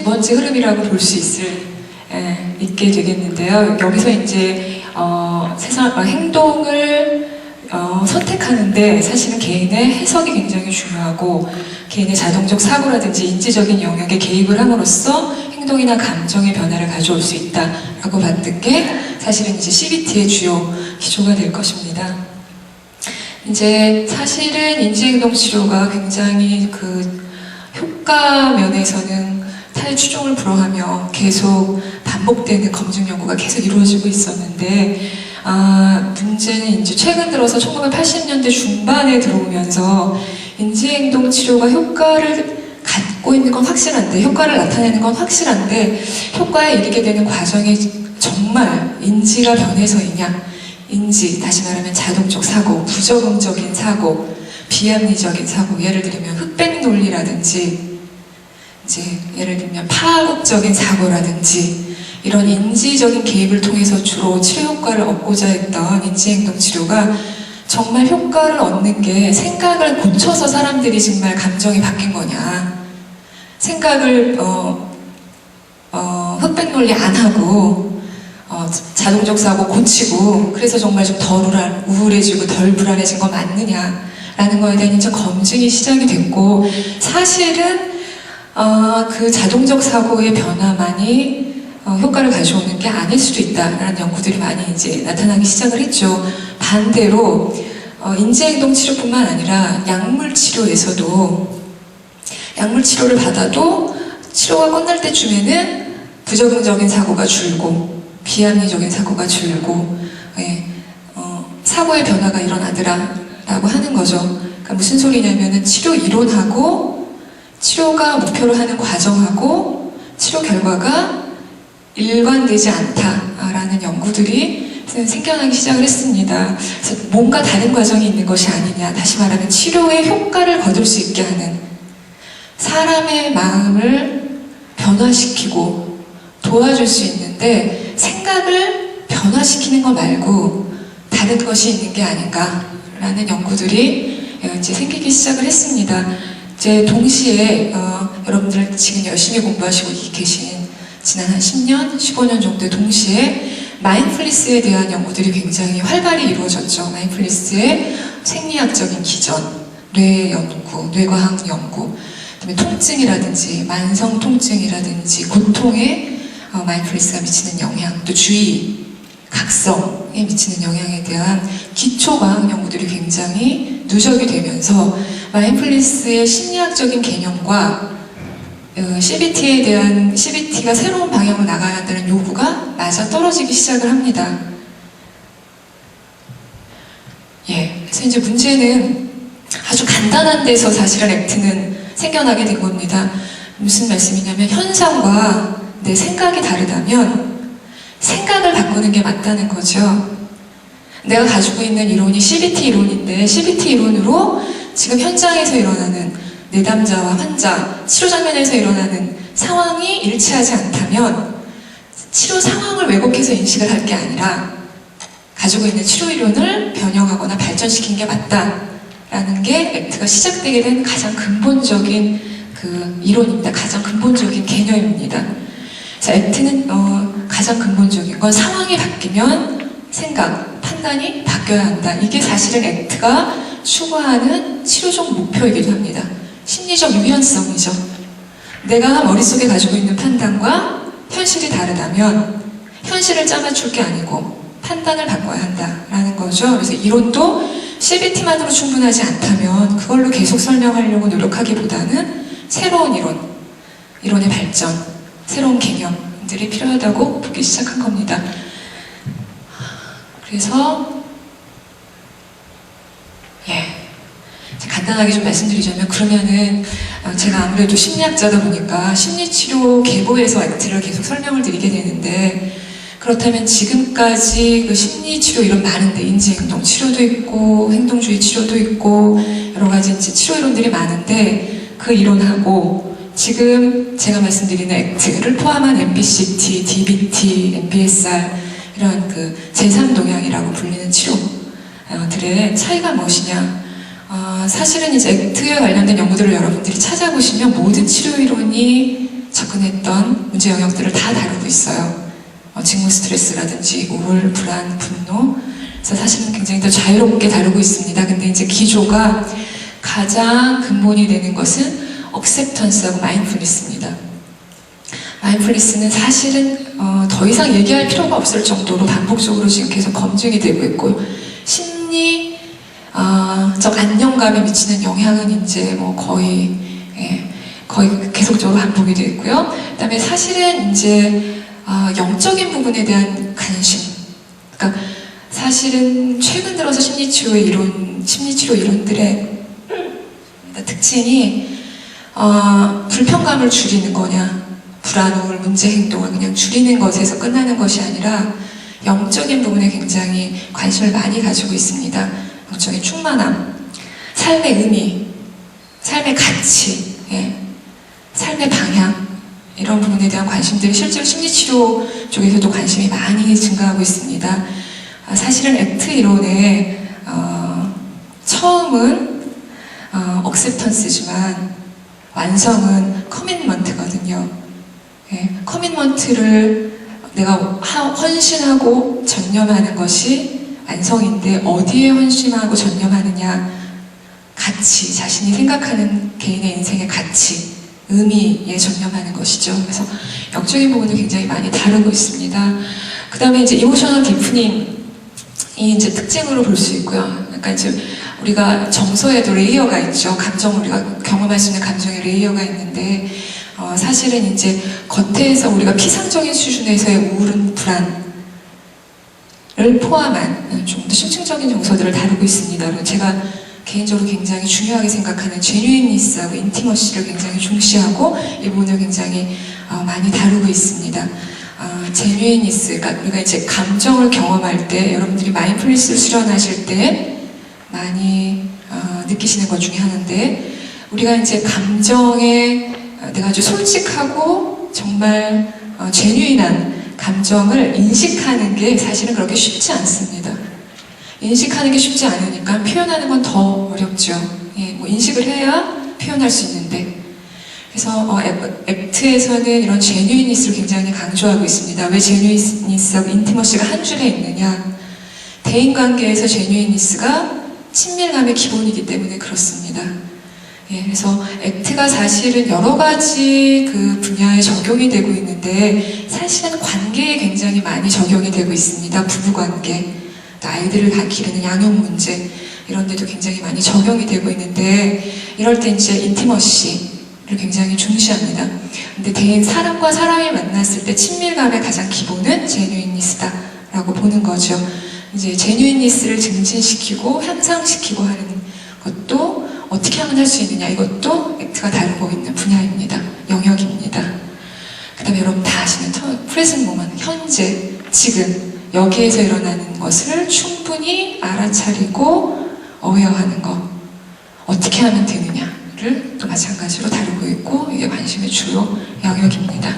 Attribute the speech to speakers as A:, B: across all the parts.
A: 두 번째 흐름이라고 볼 수 있게 되겠는데요. 여기서 이제 행동을 선택하는데 사실은 개인의 해석이 굉장히 중요하고 개인의 자동적 사고라든지 인지적인 영역에 개입을 함으로써 행동이나 감정의 변화를 가져올 수 있다라고 봤던 게 사실은 이제 CBT의 주요 기조가 될 것입니다. 이제 사실은 인지행동 치료가 굉장히 그 효과 면에서는 타의 추종을 불허하며 계속 반복되는 검증 연구가 계속 이루어지고 있었는데 문제는 이제 최근 들어서 1980년대 중반에 들어오면서 인지행동 치료가 효과를 갖고 있는 건 확실한데, 효과를 나타내는 건 확실한데, 효과에 이르게 되는 과정이 정말 인지가 변해서이냐, 인지, 다시 말하면 자동적 사고, 부적응적인 사고, 비합리적인 사고, 예를 들면 흑백 논리라든지, 이제 예를 들면 파국적인 사고라든지, 이런 인지적인 개입을 통해서 주로 치료 효과를 얻고자 했던 인지행동 치료가 정말 효과를 얻는 게 생각을 고쳐서 사람들이 정말 감정이 바뀐 거냐, 생각을 흑백 논리 안 하고 자동적 사고 고치고 그래서 정말 좀 덜 우울해지고 덜 불안해진 거 맞느냐라는 거에 대한 이제 검증이 시작이 됐고, 사실은 그 자동적 사고의 변화만이 효과를 가져오는 게 아닐 수도 있다라는 연구들이 많이 이제 나타나기 시작을 했죠. 반대로 인지행동 치료뿐만 아니라 약물 치료에서도 약물 치료를 받아도 치료가 끝날 때쯤에는 부적응적인 사고가 줄고 비합리적인 사고가 줄고 사고의 변화가 일어나더라라고 하는 거죠. 그러니까 무슨 소리냐면은 치료 이론하고 치료가 목표로 하는 과정하고 치료 결과가 일관되지 않다라는 연구들이 생겨나기 시작을 했습니다. 그래서 뭔가 다른 과정이 있는 것이 아니냐, 다시 말하면 치료의 효과를 거둘 수 있게 하는, 사람의 마음을 변화시키고 도와줄 수 있는데 생각을 변화시키는 거 말고 다른 것이 있는 게 아닌가라는 연구들이 이제 생기기 시작을 했습니다. 이제 동시에 여러분들 지금 열심히 공부하시고 계신 지난 한 10년, 15년 정도 동시에 마인드풀니스에 대한 연구들이 굉장히 활발히 이루어졌죠. 마인드풀니스의 생리학적인 기전, 뇌 연구, 뇌과학 연구, 그다음에 통증이라든지 만성 통증이라든지 고통에 마인드풀니스가 미치는 영향, 또 주의, 각성에 미치는 영향에 대한 기초과학 연구들이 굉장히 누적이 되면서 마인드풀니스의 심리학적인 개념과 CBT가 새로운 방향으로 나가야 한다는 요구가 맞아 떨어지기 시작을 합니다. 그래서 이제 문제는 아주 간단한 데서 사실은 액트는 생겨나게 된 겁니다. 무슨 말씀이냐면 현상과 내 생각이 다르다면 생각을 바꾸는 게 맞다는 거죠. 내가 가지고 있는 이론이 CBT 이론인데 CBT 이론으로 지금 현장에서 일어나는 내담자와 환자, 치료 장면에서 일어나는 상황이 일치하지 않다면 치료 상황을 왜곡해서 인식을 할 게 아니라 가지고 있는 치료 이론을 변형하거나 발전시킨 게 맞다라는 게 액트가 시작되게 된 가장 근본적인 그 이론입니다. 가장 근본적인 개념입니다. 그래서 액트는 가장 근본적인 건 상황이 바뀌면 생각, 판단이 바뀌어야 한다. 이게 사실은 액트가 추구하는 치료적 목표이기도 합니다. 심리적 유연성이죠. 내가 머릿속에 가지고 있는 판단과 현실이 다르다면 현실을 짜맞출 게 아니고 판단을 바꿔야 한다라는 거죠. 그래서 이론도 CBT만으로 충분하지 않다면 그걸로 계속 설명하려고 노력하기보다는 새로운 이론의 발전, 새로운 개념들이 필요하다고 보기 시작한 겁니다. 그래서 간단하게 좀 말씀드리자면, 그러면은 제가 아무래도 심리학자다 보니까 심리치료 계보에서 액트를 계속 설명을 드리게 되는데, 그렇다면 지금까지 그 심리치료 이론 많은데, 인지행동 치료도 있고 행동주의 치료도 있고 여러 가지 이제 치료 이론들이 많은데, 그 이론하고 지금 제가 말씀드리는 액트를 포함한 MBCT, DBT, MBSR 이런 그 제3동향이라고 불리는 치료들의 차이가 무엇이냐? 사실은 이제 액트에 관련된 연구들을 여러분들이 찾아보시면 모든 치료 이론이 접근했던 문제 영역들을 다 다루고 있어요. 직무 스트레스라든지 우울, 불안, 분노. 그래서 사실은 굉장히 더 자유롭게 다루고 있습니다. 근데 이제 기조가 가장 근본이 되는 것은 억셉턴스하고 마인드풀니스입니다. 마인드풀니스는 사실은 더 이상 얘기할 필요가 없을 정도로 반복적으로 지금 계속 검증이 되고 있고, 심리적 안정감에 미치는 영향은 이제 뭐 거의 계속적으로 반복이 되어 있고요. 그다음에 사실은 이제 영적인 부분에 대한 관심. 그러니까 사실은 최근 들어서 심리치료 이론들의 특징이 불편감을 줄이는 거냐, 불안, 우울, 문제 행동을 그냥 줄이는 것에서 끝나는 것이 아니라 영적인 부분에 굉장히 관심을 많이 가지고 있습니다. 영적인 충만함, 삶의 의미, 삶의 가치, 삶의 방향, 이런 부분에 대한 관심들이 실제로 심리치료 쪽에서도 관심이 많이 증가하고 있습니다. 사실은 액트 이론의 처음은 억셉턴스지만 완성은 커밋먼트거든요. 커밋먼트를 내가 헌신하고 전념하는 것이 완성인데, 어디에 헌신하고 전념하느냐, 가치, 자신이 생각하는 개인의 인생의 가치, 의미에 전념하는 것이죠. 그래서 영적인 부분을 굉장히 많이 다루고 있습니다. 그 다음에 이제 이모셔널 디프닝이 이제 특징으로 볼 수 있고요. 그러니까 이제 우리가 정서에도 레이어가 있죠. 우리가 경험할 수 있는 감정의 레이어가 있는데, 사실은 이제 겉에서 우리가 피상적인 수준에서의 우울은 불안을 포함한 좀 더 심층적인 정서들을 다루고 있습니다. 그리고 제가 개인적으로 굉장히 중요하게 생각하는 제뉴인니스하고 인티머시를 굉장히 중시하고 이 부분을 굉장히 많이 다루고 있습니다. 제뉴인니스, 그러니까 우리가 이제 감정을 경험할 때, 여러분들이 마인드풀니스를 수련하실 때 많이 느끼시는 것 중에 하나인데, 우리가 이제 감정에 내가 아주 솔직하고 정말 제뉴인한 감정을 인식하는 게 사실은 그렇게 쉽지 않습니다. 인식하는 게 쉽지 않으니까 표현하는 건 더 어렵죠. 뭐 인식을 해야 표현할 수 있는데. 그래서 액트에서는 이런 제뉴인니스를 굉장히 강조하고 있습니다. 왜 제뉴인니스하고 인티머시가 한 줄에 있느냐? 대인관계에서 제뉴인니스가 친밀감의 기본이기 때문에 그렇습니다. 그래서 액트가 사실은 여러 가지 그 분야에 적용이 되고 있는데, 사실은 관계에 굉장히 많이 적용이 되고 있습니다. 부부관계, 아이들을 기르는 양육 문제, 이런 데도 굉장히 많이 적용이 되고 있는데, 이럴 때 이제 인티머시를 굉장히 중시합니다. 근데 사람과 사람이 만났을 때 친밀감의 가장 기본은 제뉴인니스다라고 보는 거죠. 이제 제뉴인니스를 증진시키고 향상시키고 하는 것도 어떻게 하면 할 수 있느냐, 이것도 액트가 다루고 있는 분야입니다. 영역입니다. 그 다음에 여러분 다 아시는 프레젠트 모먼트, 현재, 지금, 여기에서 일어나는 것을 충분히 알아차리고 어웨어하는 것, 어떻게 하면 되느냐를 또 마찬가지로 다루고 있고, 이게 관심의 주요 영역입니다.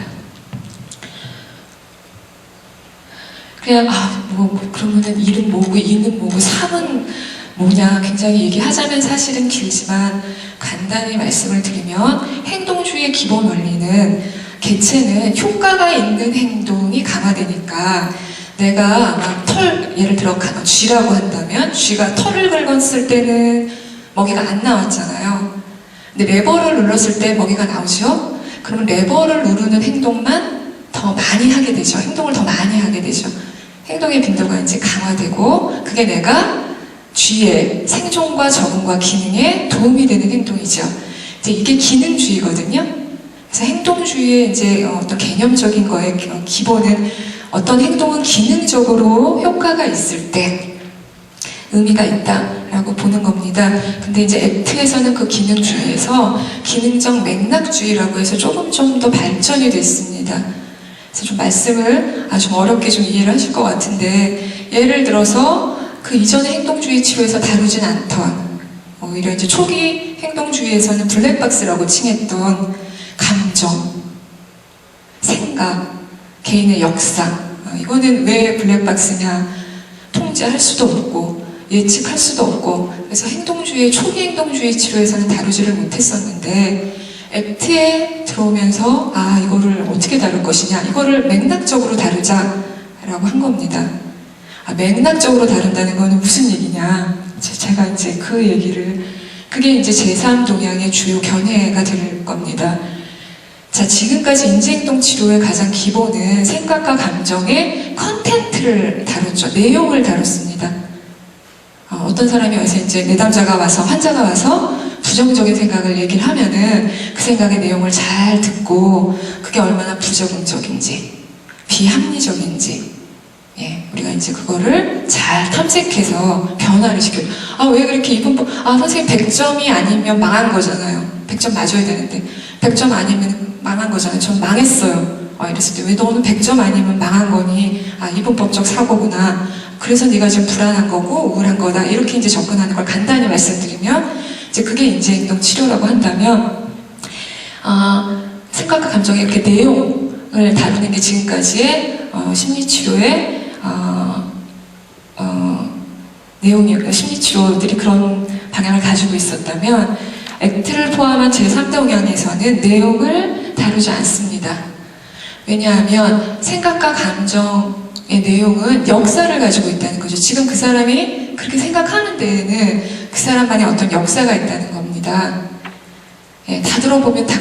A: 그냥 그러면은 1은 뭐고 2는 뭐고 3은 뭐냐 굉장히 얘기하자면 사실은 길지만, 간단히 말씀을 드리면 행동주의의 기본 원리는, 개체는 효과가 있는 행동이 강화되니까, 내가 예를 들어 쥐라고 한다면, 쥐가 털을 긁었을 때는 먹이가 안 나왔잖아요. 근데 레버를 눌렀을 때 먹이가 나오죠? 그러면 레버를 누르는 행동만 더 많이 하게 되죠. 행동을 더 많이 하게 되죠. 행동의 빈도가 이제 강화되고, 그게 내가 쥐의 생존과 적응과 기능에 도움이 되는 행동이죠. 이제 이게 기능주의거든요. 그래서 행동주의의 이제 어떤 개념적인 거의 기본은, 어떤 행동은 기능적으로 효과가 있을 때 의미가 있다라고 보는 겁니다. 근데 이제 액트에서는 그 기능주의에서 기능적 맥락주의라고 해서 조금 좀 더 발전이 됐습니다. 그래서 좀 말씀을 아주 어렵게 좀 이해를 하실 것 같은데, 예를 들어서 그 이전의 행동주의 치료에서 다루진 않던, 오히려 이제 초기 행동주의에서는 블랙박스라고 칭했던 감정, 생각, 개인의 역사, 이거는 왜 블랙박스냐, 통제할 수도 없고 예측할 수도 없고, 그래서 초기 행동주의 치료에서는 다루지를 못했었는데, 액트에 들어오면서 이거를 어떻게 다룰 것이냐, 이거를 맥락적으로 다루자라고 한 겁니다. 맥락적으로 다룬다는 거는 무슨 얘기냐? 제가 이제 그 얘기를, 그게 이제 제3동향의 주요 견해가 될 겁니다. 자, 지금까지 인지행동 치료의 가장 기본은 생각과 감정의 컨텐츠를 다뤘죠. 내용을 다뤘습니다. 어떤 사람이 와서 이제 내담자가 와서, 환자가 와서 부정적인 생각을 얘기를 하면은 그 생각의 내용을 잘 듣고 그게 얼마나 부정적인지, 비합리적인지, 우리가 이제 그거를 잘 탐색해서 변화를 시켜요. 왜 그렇게 이분법, 선생님 100점이 아니면 망한 거잖아요. 100점 맞아야 되는데 100점 아니면 망한 거잖아요. 전 망했어요. 이랬을 때 왜 너는 100점 아니면 망한 거니? 이분법적 사고구나. 그래서 네가 지금 불안한 거고 우울한 거다. 이렇게 이제 접근하는 걸 간단히 말씀드리면 이제 그게 인지행동 치료라고 한다면 생각과 감정의 이렇게 내용을 다루는 게 지금까지의 심리치료의 내용이, 심리치료들이 그런 방향을 가지고 있었다면 액트를 포함한 제3동향에서는 내용을 다루지 않습니다. 왜냐하면 생각과 감정의 내용은 역사를 가지고 있다는 거죠. 지금 그 사람이 그렇게 생각하는 데에는 그 사람만의 어떤 역사가 있다는 겁니다. 다 들어보면 다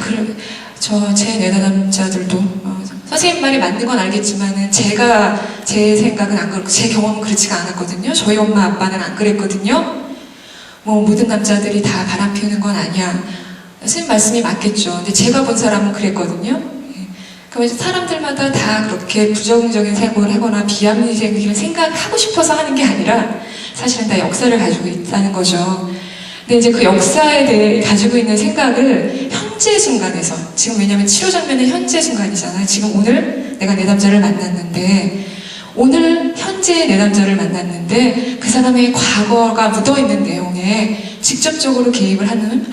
A: 제 내담자들도 선생님 말이 맞는 건 알겠지만은 제 생각은 안 그렇고 제 경험은 그렇지가 않았거든요. 저희 엄마 아빠는 안 그랬거든요. 모든 남자들이 다 바람 피우는 건 아니야. 선생님 말씀이 맞겠죠. 근데 제가 본 사람은 그랬거든요. 그럼 이제 사람들마다 다 그렇게 부정적인 생각을 하거나 비합리적인 생각하고 싶어서 하는 게 아니라 사실은 다 역사를 가지고 있다는 거죠. 근데 이제 그 역사에 대해 가지고 있는 생각을 현재 순간에서, 지금 왜냐면 치료 장면은 현재 순간이잖아요. 지금 오늘 내가 내담자를 만났는데, 오늘 현재의 내담자를 만났는데 그 사람의 과거가 묻어있는 내용에 직접적으로 개입을 하면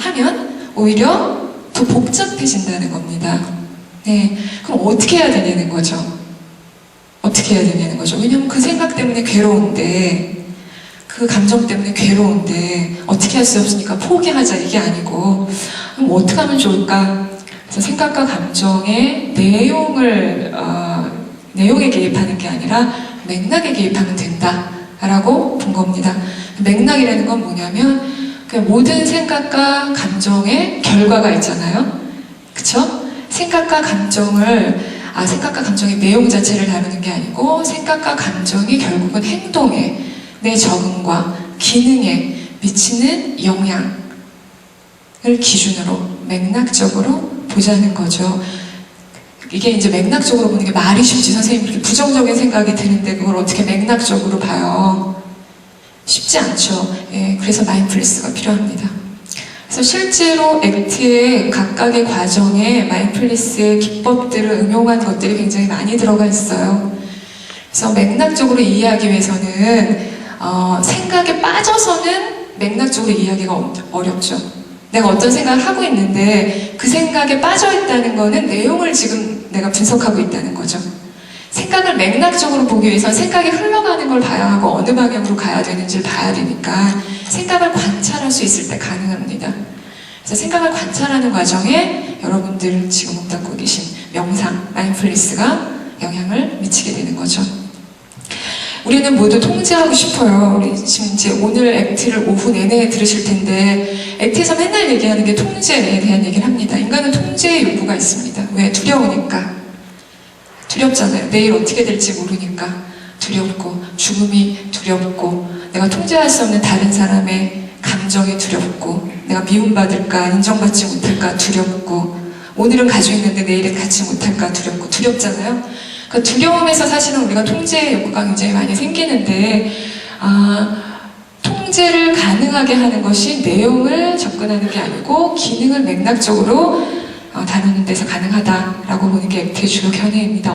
A: 오히려 더 복잡해진다는 겁니다. 그럼 어떻게 해야 되냐는 거죠. 어떻게 해야 되냐는 거죠. 왜냐면 그 생각 때문에 괴로운데, 그 감정 때문에 괴로운데 어떻게 할 수 없으니까 포기하자, 이게 아니고 그럼 어떻게 하면 좋을까? 그래서 생각과 감정의 내용에 개입하는 게 아니라 맥락에 개입하면 된다라고 본 겁니다. 맥락이라는 건 뭐냐면 모든 생각과 감정의 결과가 있잖아요. 그쵸? 생각과 감정의 내용 자체를 다루는 게 아니고 생각과 감정이 결국은 행동에, 내 적응과 기능에 미치는 영향을 기준으로 맥락적으로 보자는 거죠. 이게 이제 맥락적으로 보는 게 말이 쉽지. 선생님 그렇게 부정적인 생각이 드는데 그걸 어떻게 맥락적으로 봐요? 쉽지 않죠. 그래서 마인드풀니스가 필요합니다. 그래서 실제로 액트의 각각의 과정에 마인드풀니스의 기법들을 응용한 것들이 굉장히 많이 들어가 있어요. 그래서 맥락적으로 이해하기 위해서는 생각에 빠져서는 맥락적으로 이해하기가 어렵죠. 내가 어떤 생각을 하고 있는데 그 생각에 빠져있다는 거는 내용을 지금 내가 분석하고 있다는 거죠. 생각을 맥락적으로 보기 위해서는 생각이 흘러가는 걸 봐야 하고 어느 방향으로 가야 되는지를 봐야 되니까 생각을 관찰할 수 있을 때 가능합니다. 그래서 생각을 관찰하는 과정에 여러분들 지금 목 닫고 계신 명상, 마인드풀니스가 영향을 미치게 되는 거죠. 우리는 모두 통제하고 싶어요. 우리 지금 이제 오늘 액트를 오후 내내 들으실 텐데 액트에서 맨날 얘기하는 게 통제에 대한 얘기를 합니다. 인간은 통제의 욕구가 있습니다. 왜? 두려우니까. 두렵잖아요. 내일 어떻게 될지 모르니까 두렵고, 죽음이 두렵고, 내가 통제할 수 없는 다른 사람의 감정이 두렵고, 내가 미움받을까, 인정받지 못할까 두렵고, 오늘은 가지고 있는데 내일은 갖지 못할까 두렵고, 두렵잖아요. 그 두려움에서 사실은 우리가 통제의 욕구가 굉장히 많이 생기는데, 통제를 가능하게 하는 것이 내용을 접근하는 게 아니고 기능을 맥락적으로 다루는 데서 가능하다라고 보는 게 액트의 주요 견해입니다.